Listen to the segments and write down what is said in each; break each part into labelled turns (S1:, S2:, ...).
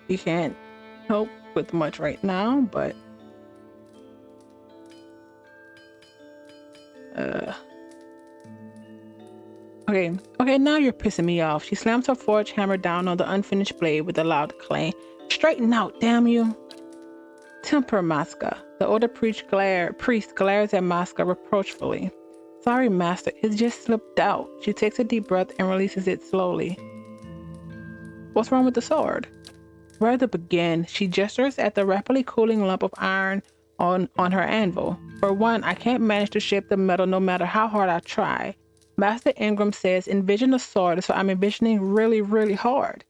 S1: You can't help with much right now, but okay, now you're pissing me off. She slams her forge hammer down on the unfinished blade with a loud clang. Straighten out, damn you. Temper, Masca. The older priest glares at Masca reproachfully. Sorry, master, it just slipped out. She takes a deep breath and releases it slowly. What's wrong with the sword? Where to begin? She gestures at the rapidly cooling lump of iron on her anvil. For one, I can't manage to shape the metal no matter how hard I try. Master Ingram says envision a sword, so I'm envisioning really, really hard.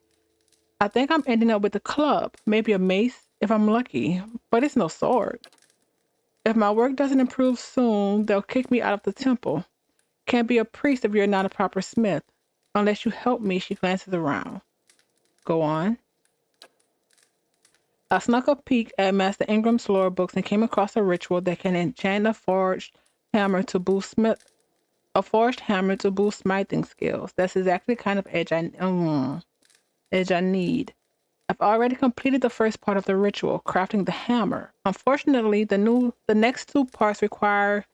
S1: I think I'm ending up with a club, maybe a mace if I'm lucky, but it's no sword. If my work doesn't improve soon, they'll kick me out of the temple. Can't be a priest if you're not a proper smith. Unless you help me, she glances around. Go on. I snuck a peek at Master Ingram's lore books and came across a ritual that can enchant a forged hammer to boost smithing skills. That's exactly the kind of edge I need. I've already completed the first part of the ritual, crafting the hammer. Unfortunately, the next two parts requires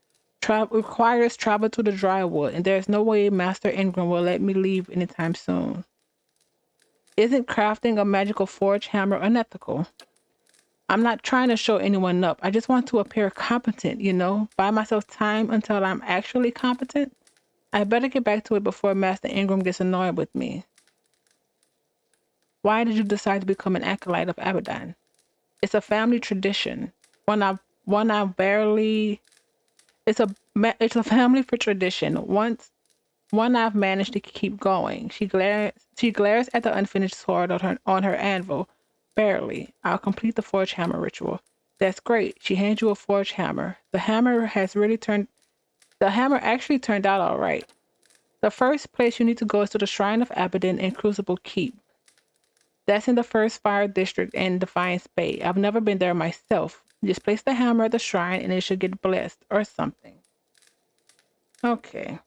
S1: travel to the dry wood, and there's no way Master Ingram will let me leave anytime soon. Isn't crafting a magical forge hammer unethical? I'm not trying to show anyone up. I just want to appear competent, buy myself time until I'm actually competent. I better get back to it before Master Ingram gets annoyed with me. Why did you decide to become an acolyte of Abaddon? It's a family tradition. One I barely. It's a family for tradition. One I've managed to keep going. She glares at the unfinished sword on her anvil. Barely. I'll complete the forge hammer ritual. That's great. She hands you a forge hammer. The hammer actually turned out all right. The first place you need to go is to the Shrine of Abaddon in Crucible Keep. That's in the first fire district in Defiance Bay. I've never been there myself. Just place the hammer at the shrine and it should get blessed or something. Okay.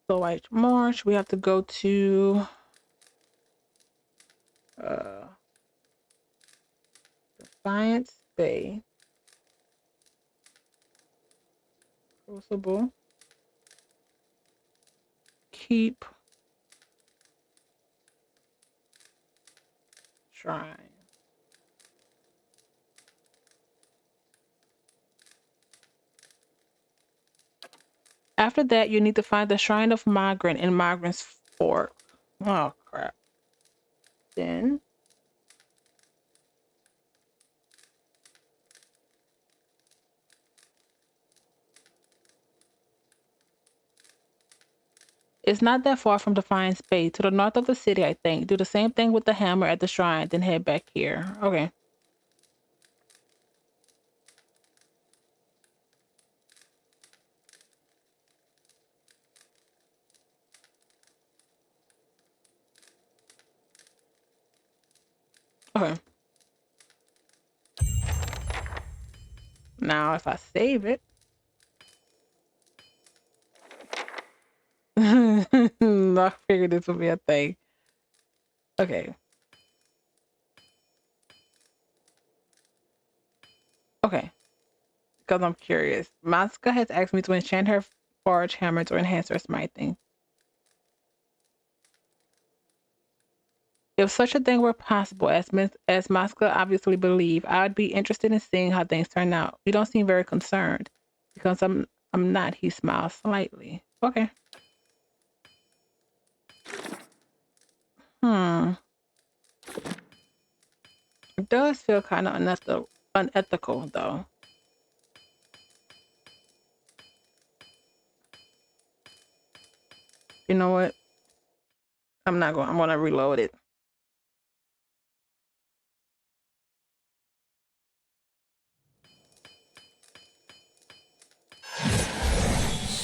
S1: So White March, we have to go to Defiance Bay. Crucible. Keep. Shrine. After that, you need to find the Shrine of Migrant in Migrant's Fork. Oh, crap. Then it's not that far from Defiance Bay. To the north of the city, I think. Do the same thing with the hammer at the shrine, then head back here. Okay. Okay. Now, if I save it. I figured this would be a thing. Okay. Okay. Because I'm curious. Maska has asked me to enchant her forge hammer to enhance her smithing. If such a thing were possible, as Maska obviously believe, I would be interested in seeing how things turn out. You don't seem very concerned. Because I'm not, he smiles slightly. Okay. Hmm. It does feel kind of unethical though. You know what? I'm not going. I'm gonna reload it.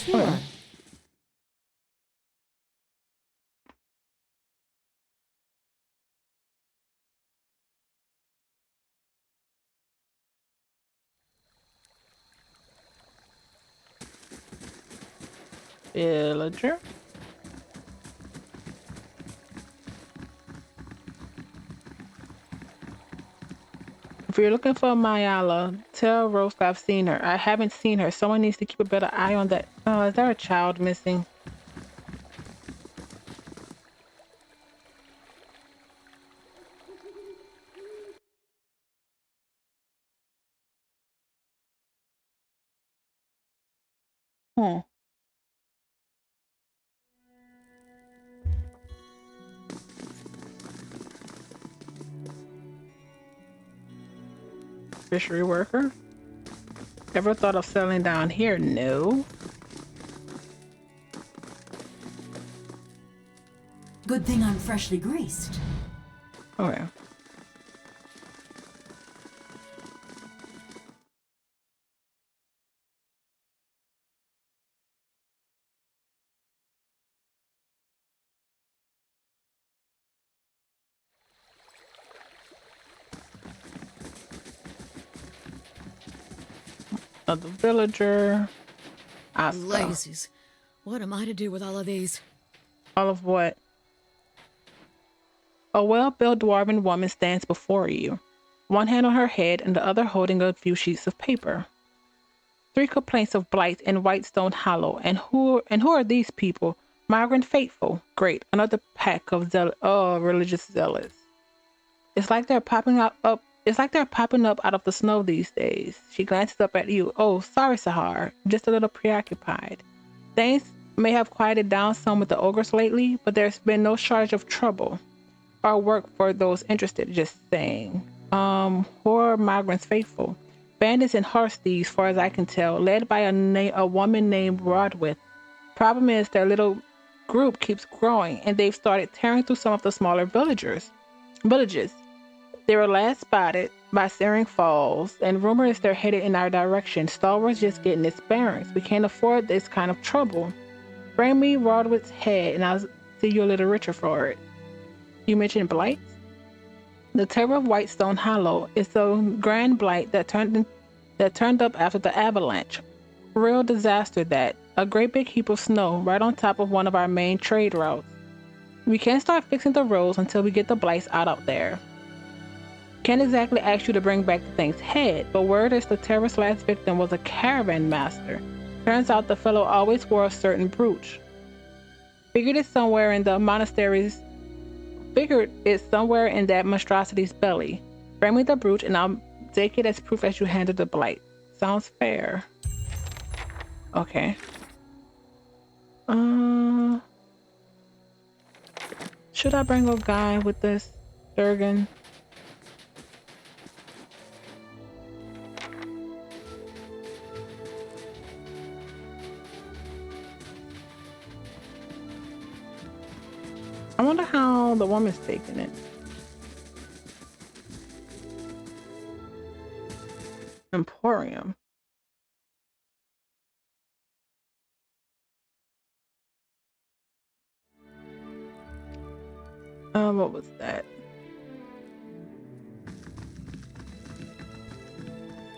S2: Sure.
S1: Okay. Villager. If you're looking for Mayala, tell Rose I've seen her. I haven't seen her. Someone needs to keep a better eye on that. Oh, is there a child missing? Hmm. Fishery worker? Ever thought of settling down here? No.
S2: Good thing I'm freshly greased.
S1: Okay. Another villager. Asuka.
S3: Lazies. What am I to do with all of these?
S1: All of what? A well-built dwarven woman stands before you, one hand on her head and the other holding a few sheets of paper. 3 complaints of blight in Whitestone Hollow. And who are these people? Migrant faithful. Great. Another pack of religious zealots. It's like they're popping up. It's like they're popping up out of the snow these days. She glances up at you. Oh, sorry, Sahar. Just a little preoccupied. Things may have quieted down some with the ogres lately, but there's been no shortage of trouble or work for those interested. Just saying. Who are migrants faithful? Bandits and horse thieves, far as I can tell, led by a woman named Rodwith. Problem is, their little group keeps growing, and they've started tearing through some of the smaller villages. They were last spotted by Searing Falls, and rumor is they're headed in our direction. Star Wars just getting its bearings. We can't afford this kind of trouble. Bring me Rodwith's head, and I'll see you a little richer for it. You mentioned blight? The terror of Whitestone Hollow is a grand blight that turned up after the avalanche. Real disaster that. A great big heap of snow right on top of one of our main trade routes. We can't start fixing the roads until we get the blights out there. Can't exactly ask you to bring back the thing's head, but word is the terrorist's last victim was a caravan master. Turns out the fellow always wore a certain brooch. Figured it's somewhere in that monstrosity's belly. Bring me the brooch and I'll take it as proof as you handle the blight. Sounds fair. Okay. Should I bring a guy with this Durgan? I wonder how the woman's taking it. Emporium. What was that?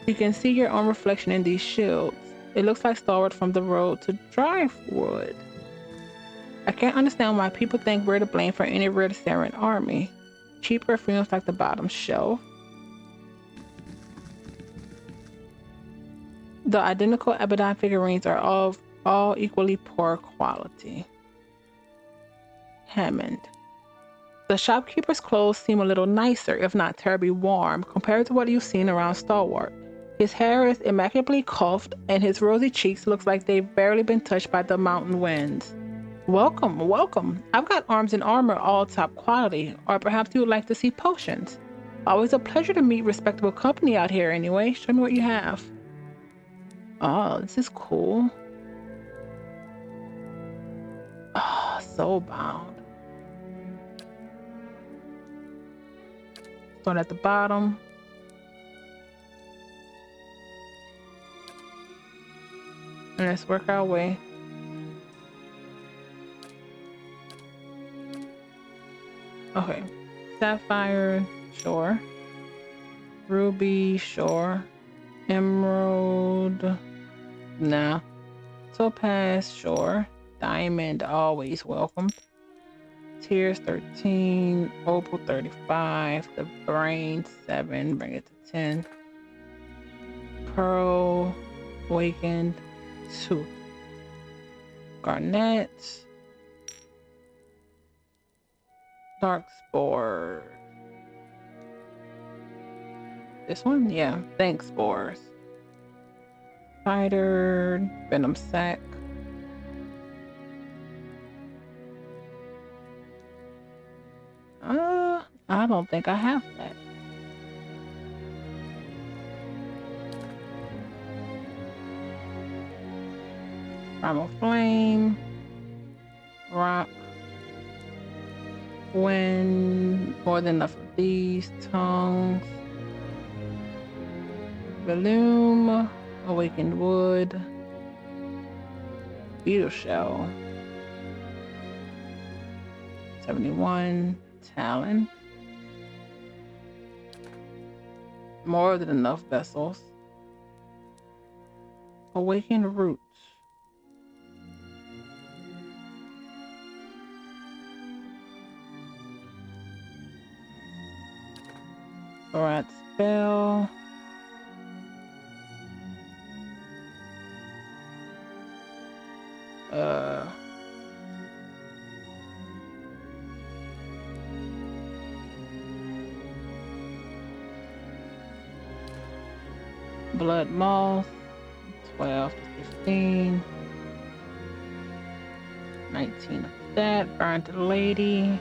S1: You can see your own reflection in these shields. It looks like Stalwart from the road to Drivewood. I can't understand why people think we're to blame for any Red Saren army. Cheap perfumes like the bottom shelf. The identical Abaddon figurines are all equally poor quality. Hammond. The shopkeeper's clothes seem a little nicer, if not terribly warm, compared to what you've seen around Stalwart. His hair is immaculately coiffed, and his rosy cheeks look like they've barely been touched by the mountain winds. Welcome, welcome. I've got arms and armor all top quality, or perhaps you would like to see potions. Always a pleasure to meet respectable company out here anyway. Show me what you have. Oh, this is cool. Oh, soulbound. Start at the bottom. And let's work our way. Okay. Sapphire, sure. Ruby, sure. Emerald, nah. Topaz, sure. Diamond, always welcome. Tears 13, Opal 35, the brain 7, bring it to 10. Pearl, awakened, 2. Garnet, dark spore. This one? Yeah, thanks spores. Spider, venom sac. I don't think I have that. Primal flame, rock, wind, more than enough of these, tongues, bloom, awakened wood, beetle shell, 71, talon, more than enough vessels, awakened roots, rat spell, blood moth, 12 to 15, 19 of that, burnt lady,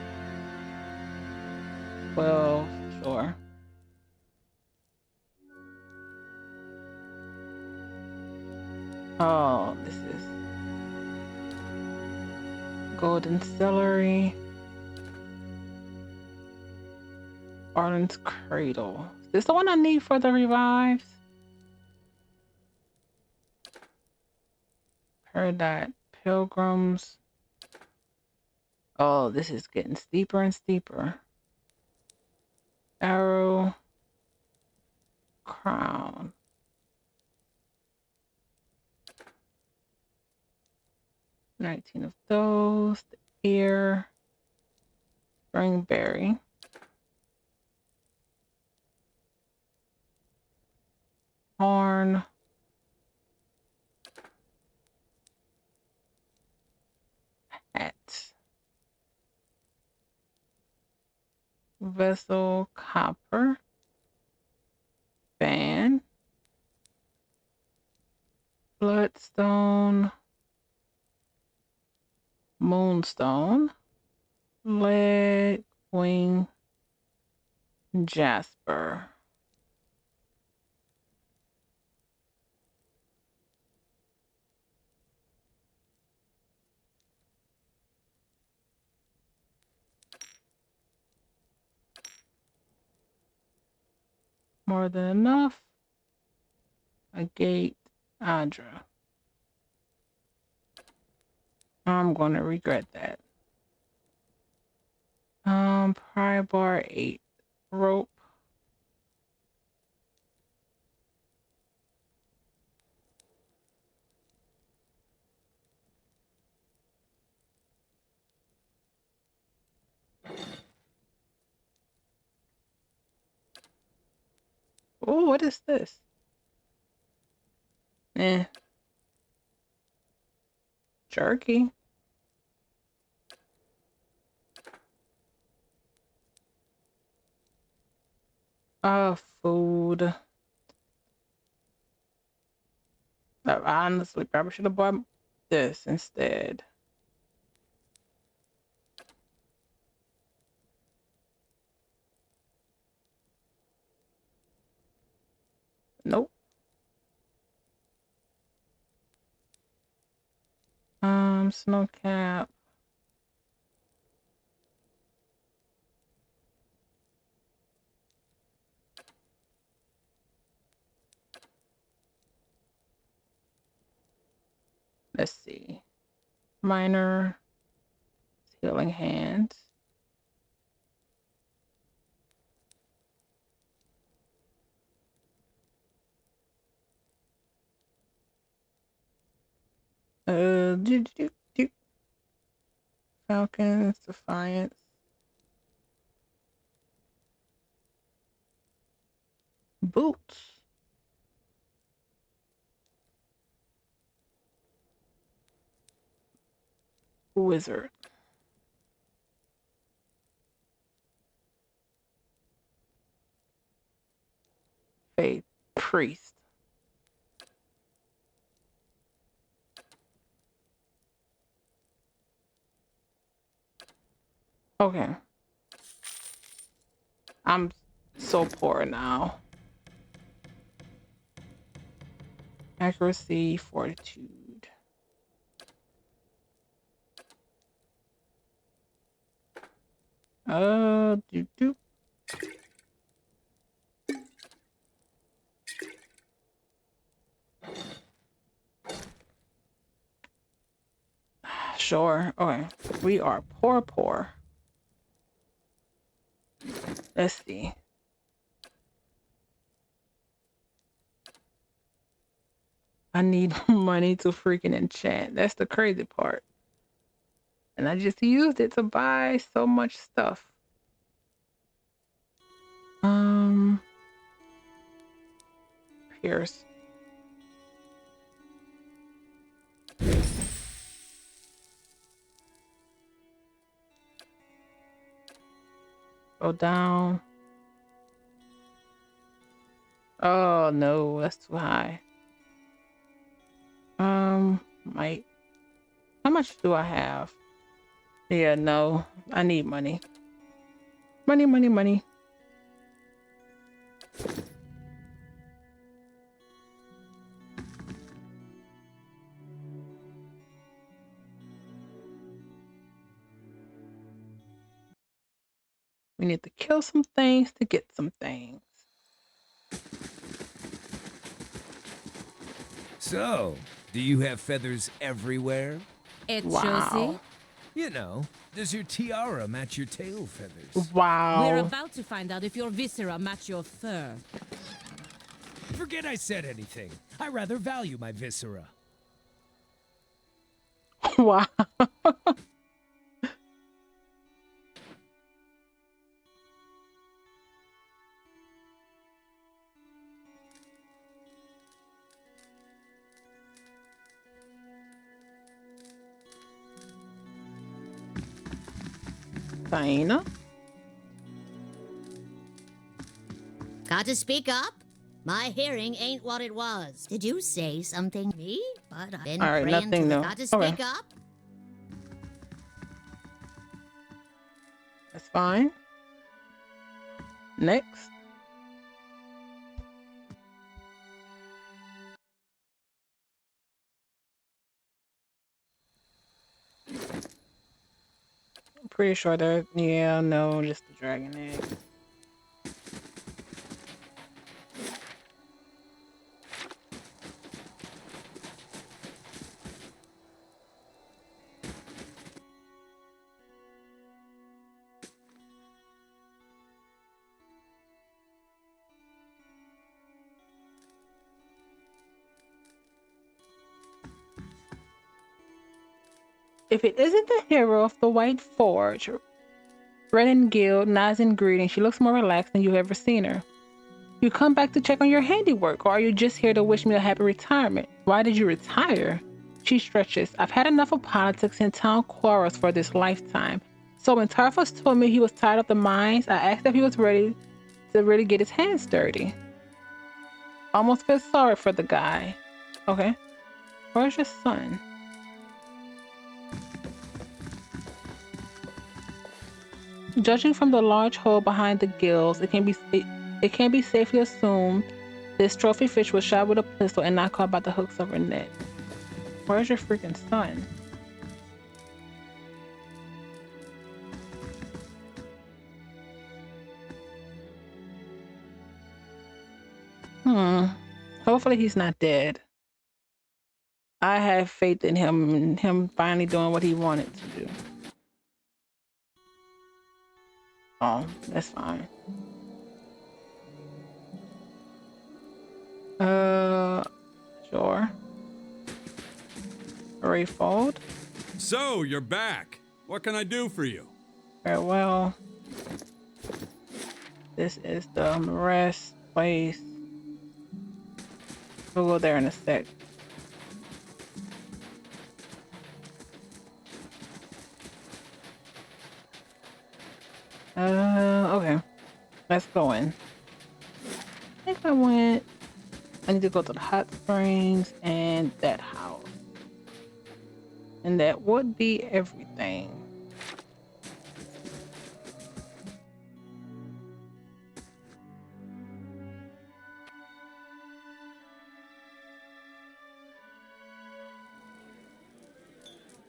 S1: 12, sure. Oh, this is golden celery, Arlen's cradle. Is this the one I need for the revives? Peridot pilgrims. Oh, this is getting steeper and steeper. Arrow, crown. $19 of those. The ear, springberry. Horn. Hat. Vessel, copper. Fan. Bloodstone. Moonstone. Leg, wing, jasper. More than enough. Agate, Adra. I'm going to regret that. Pry bar 8. Rope. Oh, what is this? Jerky. Food. I honestly probably should have bought this instead. Nope. Snow cap. Let's see. Minor. Healing hands. Falcons, Defiance. boots. Wizard. Faith. Priest. Okay. I'm so poor now. Accuracy, fortitude. Do. Sure. Okay. We are poor. Let's see. I need money to freaking enchant. That's the crazy part. And I just used it to buy so much stuff. Pierce. Go down. Oh no, that's too high. Might. How much do I have? Yeah, no. I need money. Money. We need to kill some things to get some things.
S4: So, do you have feathers everywhere?
S3: It's
S1: Wow.
S4: You know, does your tiara match your tail feathers?
S1: Wow.
S3: We're about to find out if your viscera match your fur.
S4: Forget I said anything. I rather value my viscera.
S1: Wow. Diana?
S5: Got to speak up? My hearing ain't what it was. Did you say something to me? But I've been
S1: All right,
S5: praying
S1: nothing
S5: to the
S1: new.
S5: God to speak
S1: Okay.
S5: up.
S1: That's fine. Next. I'm pretty sure they're, yeah, no, just the dragon egg. If it isn't the hero of the White Forge, Renan Guild nods in greeting. She looks more relaxed than you've ever seen her. You come back to check on your handiwork, or are you just here to wish me a happy retirement? Why did you retire? She stretches. I've had enough of politics and town quarrels for this lifetime. So when Tarfus told me he was tired of the mines, I asked if he was ready to really get his hands dirty. Almost feel sorry for the guy. Okay. Where's your son? Judging from the large hole behind the gills, it can be safely assumed this trophy fish was shot with a pistol and not caught by the hooks of her net. Where's your freaking son? Hopefully he's not dead. I have faith in him and him finally doing what he wanted to do. Oh, that's fine. Sure. Fold.
S6: So, you're back. What can I do for you?
S1: Farewell. This is the rest place. We'll go there in a sec. Okay. Let's go in. I think I need to go to the hot springs and that house. And that would be everything.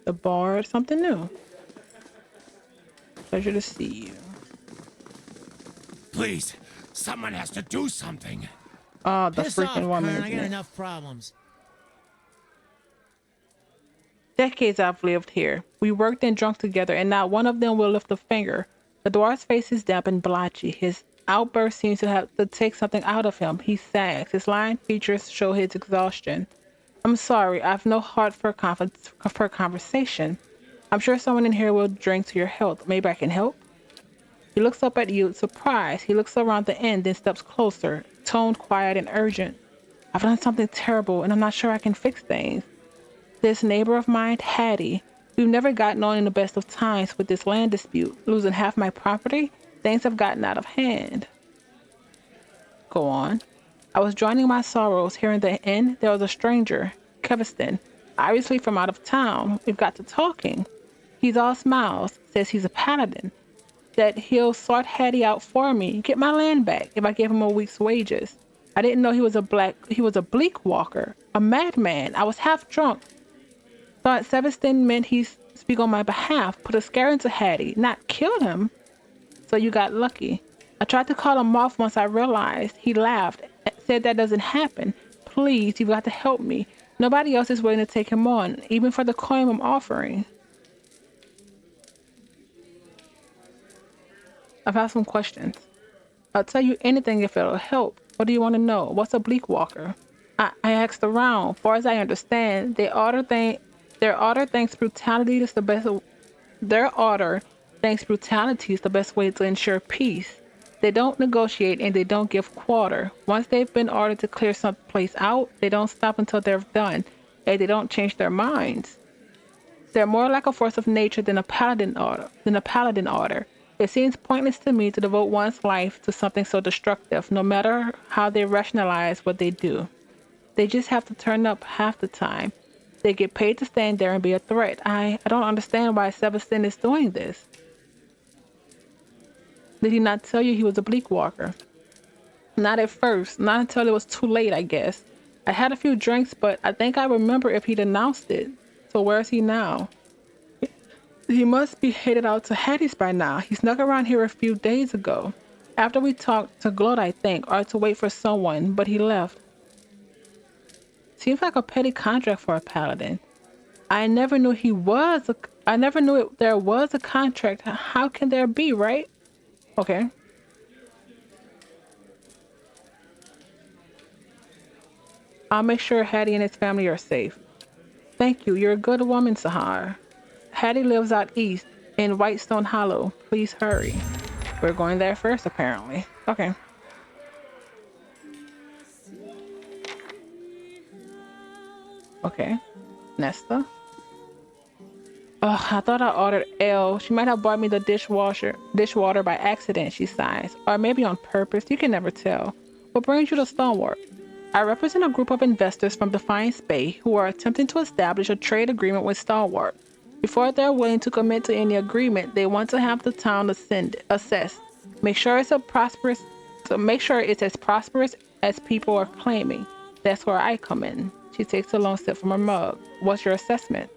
S1: The bar, something new. Pleasure to see you.
S4: Please, someone has to do something.
S1: Oh, the
S7: Piss
S1: freaking
S7: off,
S1: woman.
S7: Kern. I
S1: Isn't
S7: got
S1: it?
S7: enough problems.
S1: Decades I've lived here. We worked and drunk together, and not one of them will lift a finger. The dwarf's face is damp and blotchy. His outburst seems to have to take something out of him. He sags. His lined features show his exhaustion. I'm sorry, I've no heart for conversation. I'm sure someone in here will drink to your health. Maybe I can help? He looks up at you, surprised. He looks around the end, then steps closer, toned quiet and urgent. I've done something terrible, and I'm not sure I can fix things. This neighbor of mine, Hattie, we've never gotten on in the best of times with this land dispute. Losing half my property, things have gotten out of hand. Go on. I was joining my sorrows. Here in the inn, there was a stranger, Keviston, obviously from out of town. We've got to talking. He's all smiles, says he's a paladin, that he'll sort Hattie out for me, get my land back if I give him a week's wages. I didn't know he was a bleak walker, a madman. I was half drunk. Thought Sebastian meant he'd speak on my behalf, put a scare into Hattie, not kill him. So you got lucky. I tried to call him off once I realized. He laughed, said that doesn't happen. Please, you've got to help me. Nobody else is willing to take him on, even for the coin I'm offering. I've had some questions. I'll tell you anything if it'll help. What do you want to know? What's a bleak walker? I asked around. Far as I understand, their order thinks brutality is the best way to ensure peace. They don't negotiate and they don't give quarter. Once they've been ordered to clear some place out, they don't stop until they're done, and they don't change their minds. They're more like a force of nature than a paladin order. It seems pointless to me to devote one's life to something so destructive, no matter how they rationalize what they do. They just have to turn up half the time. They get paid to stand there and be a threat. I don't understand why Sebastian is doing this. Did he not tell you he was a bleak walker? Not at first, not until it was too late, I guess. I had a few drinks, but I think I remember if he'd announced it. So where is he now? He must be headed out to Hattie's by now. He snuck around here a few days ago. After we talked to Gloat, I think, or to wait for someone, but he left. Seems like a petty contract for a paladin. I never knew there was a contract. How can there be, right? Okay. I'll make sure Hattie and his family are safe. Thank you. You're a good woman, Sahar. Hattie lives out east in Whitestone Hollow. Please hurry. We're going there first, apparently. Okay. Okay. Nesta. Ugh, I thought I ordered ale. She might have bought me the dishwater by accident, she sighs. Or maybe on purpose. You can never tell. What brings you to Stonework? I represent a group of investors from Defiance Bay who are attempting to establish a trade agreement with Stalwart. Before they're willing to commit to any agreement, they want to have the town assessed. Make sure it's as prosperous as people are claiming. That's where I come in. She takes a long sip from her mug. What's your assessment?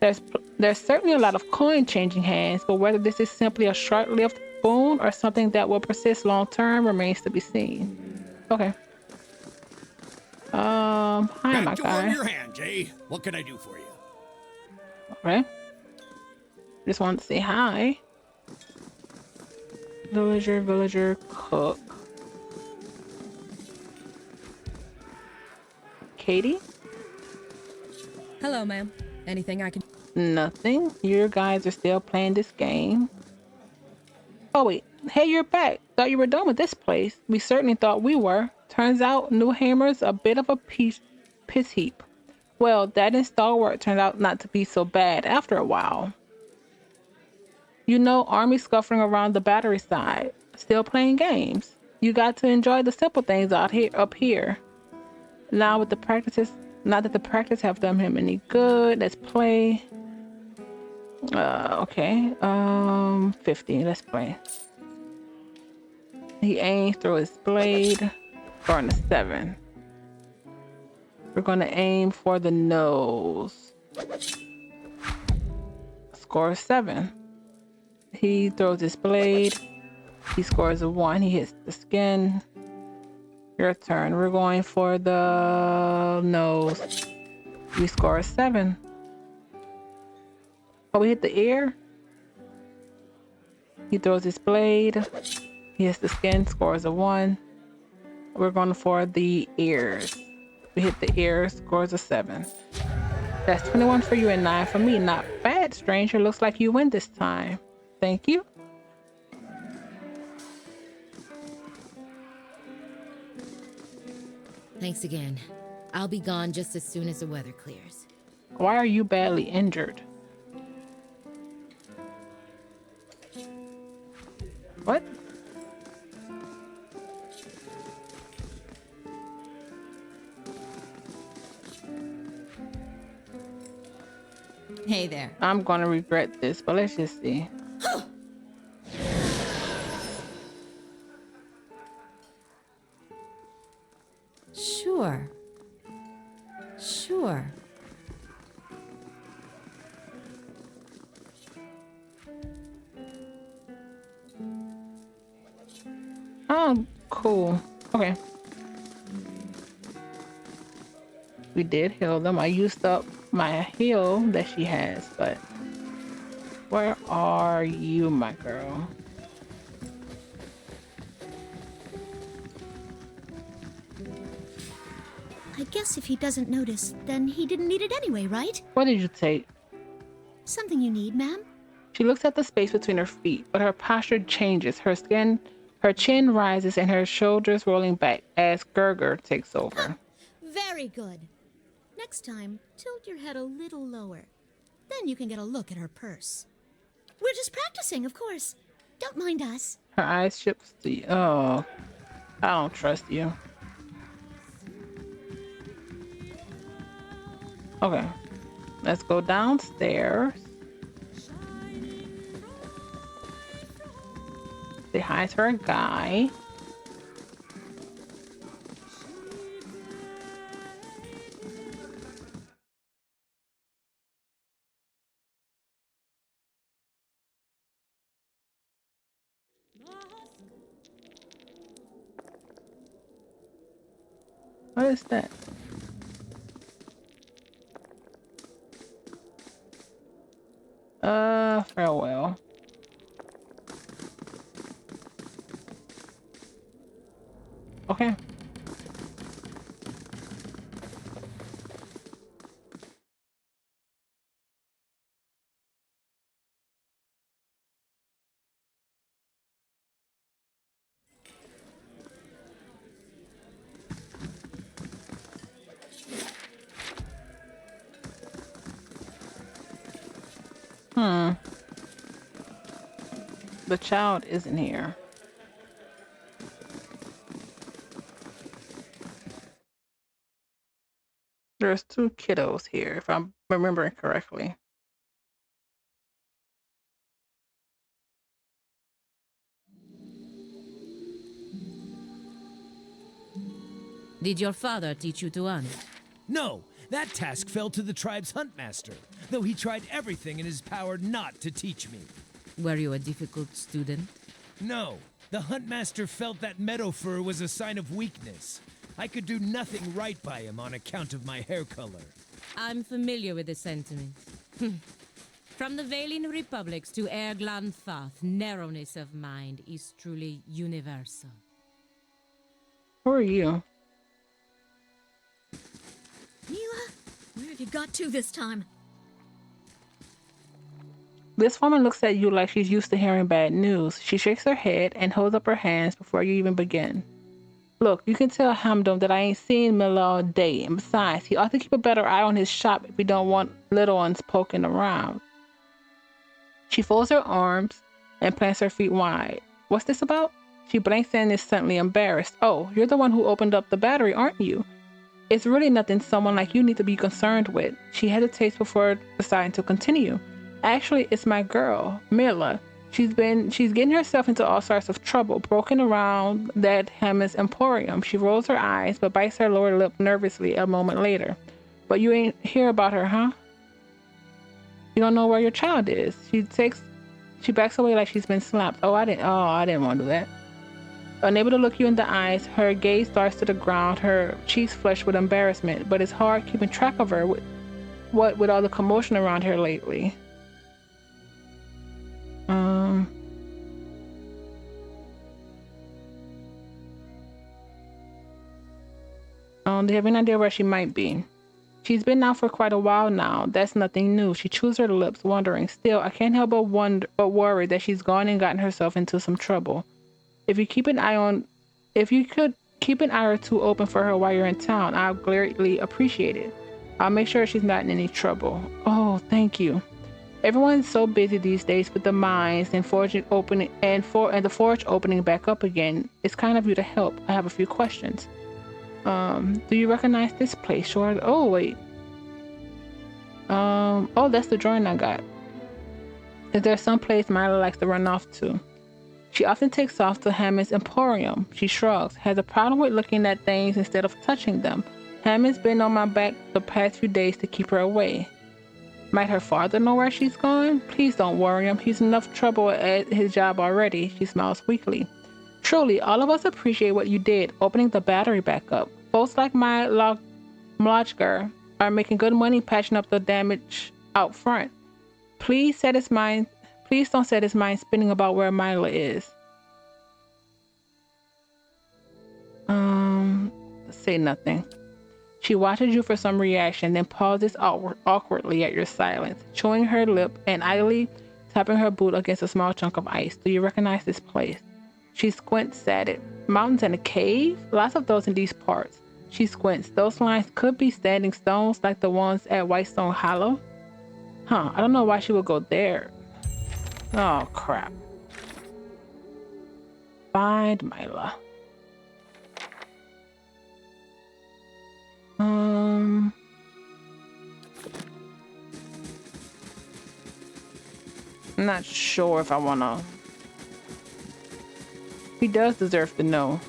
S1: There's certainly a lot of coin changing hands, but whether this is simply a short-lived boon or something that will persist long-term remains to be seen. Okay. Hi, my
S4: Back to
S1: guy.
S4: warm your hand, Jay. What can I do for you?
S1: Okay. Just wanted to say hi. Villager, cook. Katie?
S3: Hello, ma'am. Anything I can...
S1: Nothing. You guys are still playing this game. Oh wait, hey, you're back. Thought you were done with this place. We certainly thought we were. Turns out New Hammer's a bit of a piss heap. Well, that install work turned out not to be so bad after a while. You know, army scuffling around the battery side, still playing games. You got to enjoy the simple things out here, up here. Now with the practices, not that the practice have done him any good. Let's play. Okay. 50. Let's play. He aims through his blade. Scoring a 7. We're gonna aim for the nose. Score 7. He throws his blade. He scores a 1. He hits the skin. Your turn. We're going for the nose. We score a 7. Oh, we hit the ear. He throws his blade. He hits the skin, scores a 1. We're going for the ears. We hit the ears, scores a 7. That's 21 for you and 9 for me. Not bad, stranger. Looks like you win this time. Thank you.
S3: Thanks again. I'll be gone just as soon as the weather clears.
S1: Why are you badly injured? What?
S3: Hey there.
S1: I'm gonna regret this, but let's just see.
S3: Sure. Sure.
S1: Oh, cool. Okay. We did heal them. I used up my heal that she has, but where are you, my girl?
S5: I guess if he doesn't notice, then he didn't need it anyway, right?
S1: What did you take?
S5: Something you need, ma'am?
S1: She looks at the space between her feet, but her posture changes. Her chin rises and her shoulders rolling back as Gerger takes over.
S5: Very good. Next time, tilt your head a little lower. Then you can get a look at her purse. We're just practicing, of course. Don't mind us.
S1: Her eyes shifts to you. Oh, I don't trust you. Okay, let's go downstairs. Say hi to our guy. What is that? Farewell. Okay. The child isn't here. There's 2 kiddos here, if I'm remembering correctly.
S3: Did your father teach you to hunt?
S4: No, that task fell to the tribe's huntmaster, though he tried everything in his power not to teach me.
S3: Were you a difficult student?
S4: No, the huntmaster felt that meadow fur was a sign of weakness. I could do nothing right by him on account of my hair color.
S3: I'm familiar with the sentiment. From the Valine Republics to Erglan Thoth, narrowness of mind is truly universal.
S1: Who are you?
S5: Mila, where have you got to this time?
S1: This woman looks at you like she's used to hearing bad news. She shakes her head and holds up her hands before you even begin. Look, you can tell Hamdom that I ain't seen Miller all day, and besides, he ought to keep a better eye on his shop if we don't want little ones poking around. She folds her arms and plants her feet wide. What's this about? She blinks and is suddenly embarrassed. Oh, you're the one who opened up the battery, aren't you? It's really nothing someone like you need to be concerned with. She hesitates before deciding to continue. Actually, it's my girl, Mila. She's getting herself into all sorts of trouble, broken around that Hammond's Emporium. She rolls her eyes, but bites her lower lip nervously a moment later. But you ain't hear about her, huh? You don't know where your child is. She backs away like she's been slapped. I didn't want to do that. Unable to look you in the eyes, her gaze darts to the ground, her cheeks flushed with embarrassment, but it's hard keeping track of her with all the commotion around her lately. Do you have any idea where she might be? She's been out for quite a while now. That's nothing new. She chews her lips, wondering. Still, I can't help but worry that she's gone and gotten herself into some trouble. If you could keep an eye or two open for her while you're in town, I'll greatly appreciate it. I'll make sure she's not in any trouble. Oh, thank you. Everyone's so busy these days with the mines and the forge opening back up again. It's kind of you to help. I have a few questions. Do you recognize this place? Sure. Oh, wait. Oh, that's the drawing I got. Is there some place Mila likes to run off to? She often takes off to Hammond's Emporium. She shrugs, has a problem with looking at things instead of touching them. Hammond's been on my back the past few days to keep her away. Might her father know where she's gone? Please don't worry him. He's enough trouble at his job already. She smiles weakly. Truly, all of us appreciate what you did, opening the battery back up. Folks like my Mlodger are making good money patching up the damage out front. Please don't set his mind spinning about where Mila is. Say nothing. She watches you for some reaction, then pauses awkwardly at your silence, chewing her lip and idly tapping her boot against a small chunk of ice. Do you recognize this place? She squints at it. Mountains and a cave? Lots of those in these parts. She squints. Those lines could be standing stones like the ones at Whitestone Hollow. I don't know why she would go there. Oh, crap. Find Mila. I'm not sure if I wanna. He does deserve to know.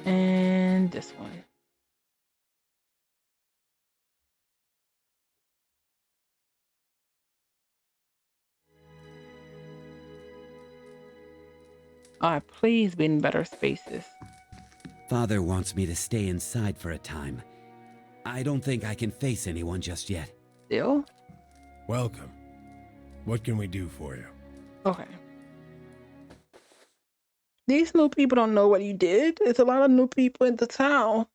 S1: And this one. Please be in better spaces.
S7: Father wants me to stay inside for a time. I don't think I can face anyone just yet.
S1: Still?
S4: Welcome. What can we do for you?
S1: Okay. These new people don't know what you did. There's a lot of new people in the town.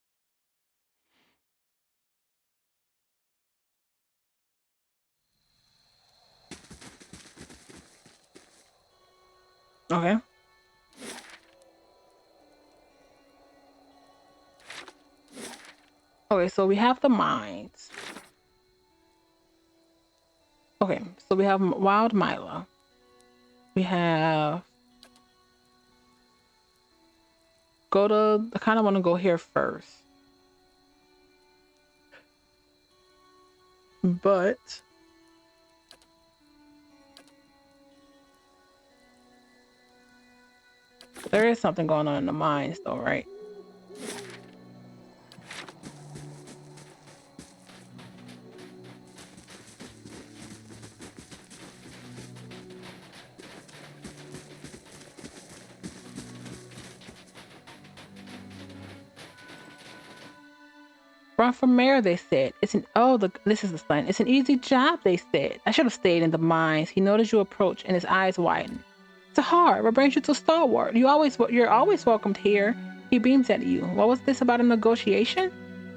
S1: Okay. Okay, so we have the mines. Okay, so we have Wild Mila. We have... I kind of want to go here first. But... there is something going on in the mines though, right? Run for mayor, they said. This is the sign. It's an easy job, they said. I should have stayed in the mines. He noticed you approach and his eyes widen. It's hard. What brings you to Stalwart? You're always welcomed here. He beams at you. What was this about a negotiation?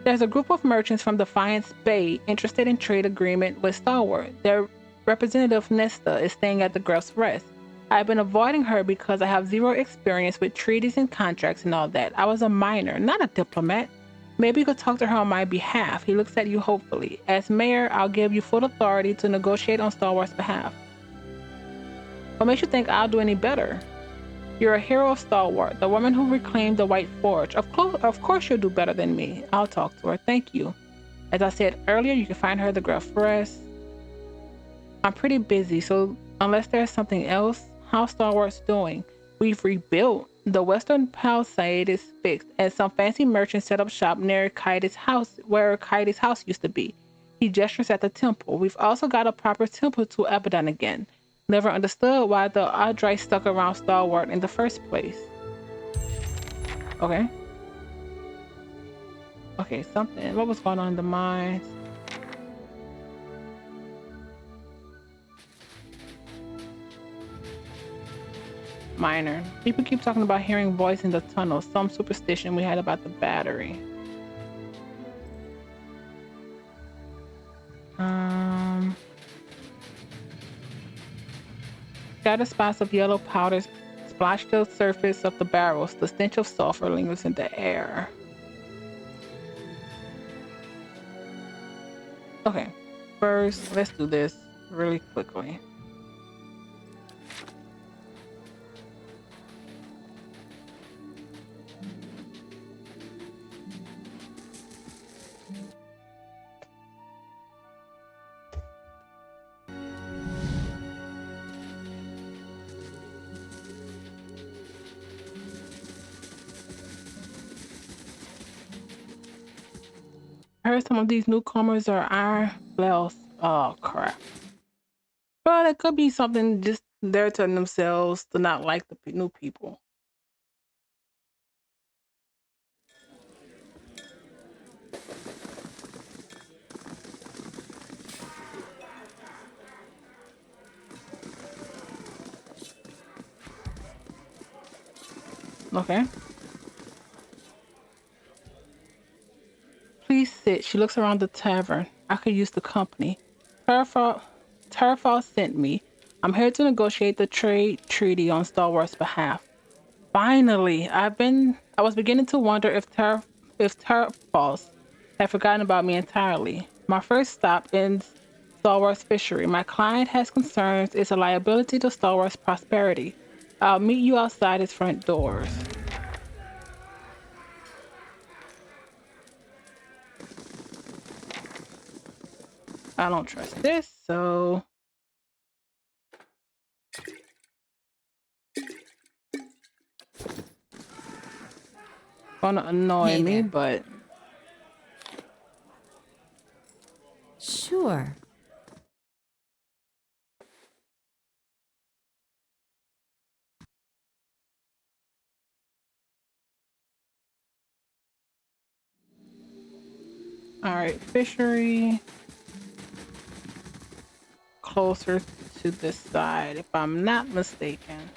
S1: There's a group of merchants from Defiance Bay interested in trade agreement with Stalwart. Their representative Nesta is staying at the Gruff's Rest. I've been avoiding her because I have zero experience with treaties and contracts and all that. I was a miner, not a diplomat. Maybe you could talk to her on my behalf. He looks at you hopefully. As mayor, I'll give you full authority to negotiate on Stalwart's behalf. What makes you think I'll do any better? You're a hero of Stalwart, the woman who reclaimed the White Forge. Of course you'll do better than me. I'll talk to her. Thank you. As I said earlier, you can find her at the Gruff Rest. I'm pretty busy, so unless there's something else, how's Stalwart's doing? We've rebuilt. The western palisade is fixed, and some fancy merchants set up shop near Kaida's house, where Kaida's house used to be. He gestures at the temple. We've also got a proper temple to Abaddon again. Never understood why the Adrai stuck around Stalwart in the first place. Okay. Okay, something. What was going on in the mines? Minor. People keep talking about hearing voice in the tunnel. Some superstition we had about the battery. Scatter spots of yellow powders splash the surface of the barrels. The stench of sulfur lingers in the air. Okay, first, let's do this really quickly. I heard some of these newcomers are iron bells. Oh crap. Well, it could be something just they're telling themselves to not like the new people. Okay. Please sit. She looks around the tavern. I could use the company. Terrafall sent me. I'm here to negotiate the trade treaty on Stalwart's behalf. Finally, I was beginning to wonder if Terrafalls had forgotten about me entirely. My first stop in Stalwart's fishery. My client has concerns. It's a liability to Stalwart's prosperity. I'll meet you outside his front doors. I don't trust this, so... Gonna annoy me, but...
S2: Sure.
S1: Alright, fishery. Closer to this side, if I'm not mistaken.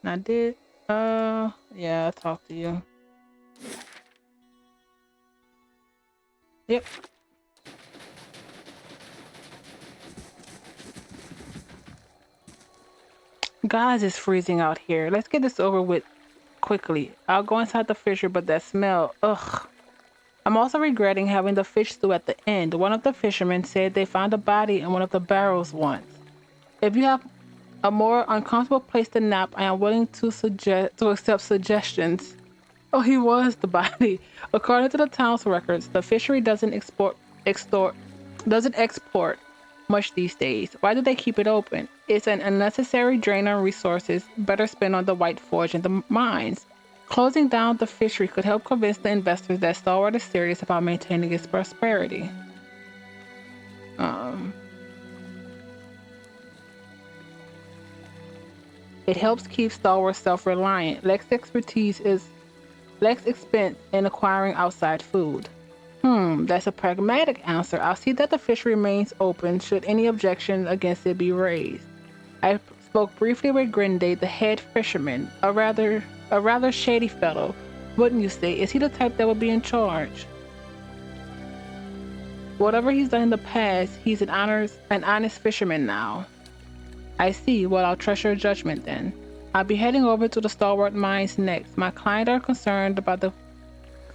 S1: I did, yeah, I talked to you. Yep. Guys, it's freezing out here. Let's get this over with quickly. I'll go inside the fishery, but that smell, ugh. I'm also regretting having the fish stew at the end. One of the fishermen said they found a body in one of the barrels once. If you have a more uncomfortable place to nap, I am willing to accept suggestions. Oh, he was the body. According to the town's records, the fishery doesn't export much these days. Why do they keep it open? It's an unnecessary drain on resources, better spent on the White Forge and the mines. Closing down the fishery could help convince the investors that Stalwart is serious about maintaining its prosperity. It helps keep Stalwart self-reliant. Less expense in acquiring outside food. That's a pragmatic answer. I'll see that the fishery remains open should any objection against it be raised. I Spoke briefly with Grinday, the head fisherman, a rather shady fellow, wouldn't you say? Is he the type that would be in charge? Whatever he's done in the past, he's an honest fisherman now. I see. Well, I'll trust your judgment then. I'll be heading over to the Stalwart Mines next. My client are concerned about the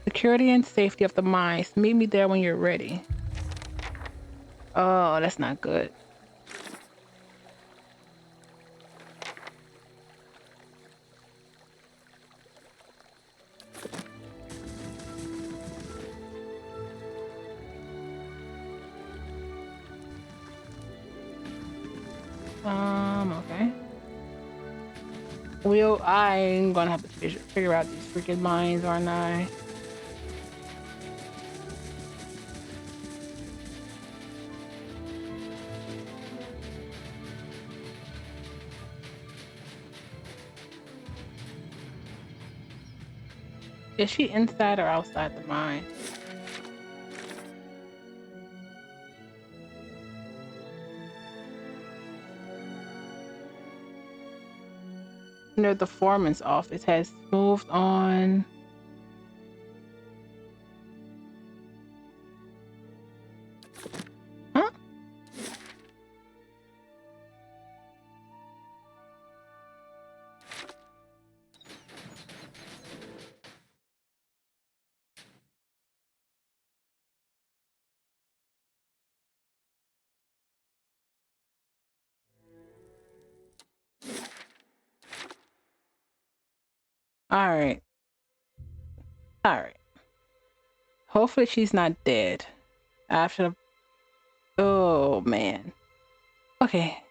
S1: security and safety of the mines. Meet me there when you're ready. Oh, that's not good. Okay. Well, I'm gonna have to figure out these freaking mines, aren't I? Is she inside or outside the mine? Near the foreman's office has moved on. Huh? All right. All right. Hopefully she's not dead. After. Oh man. Okay.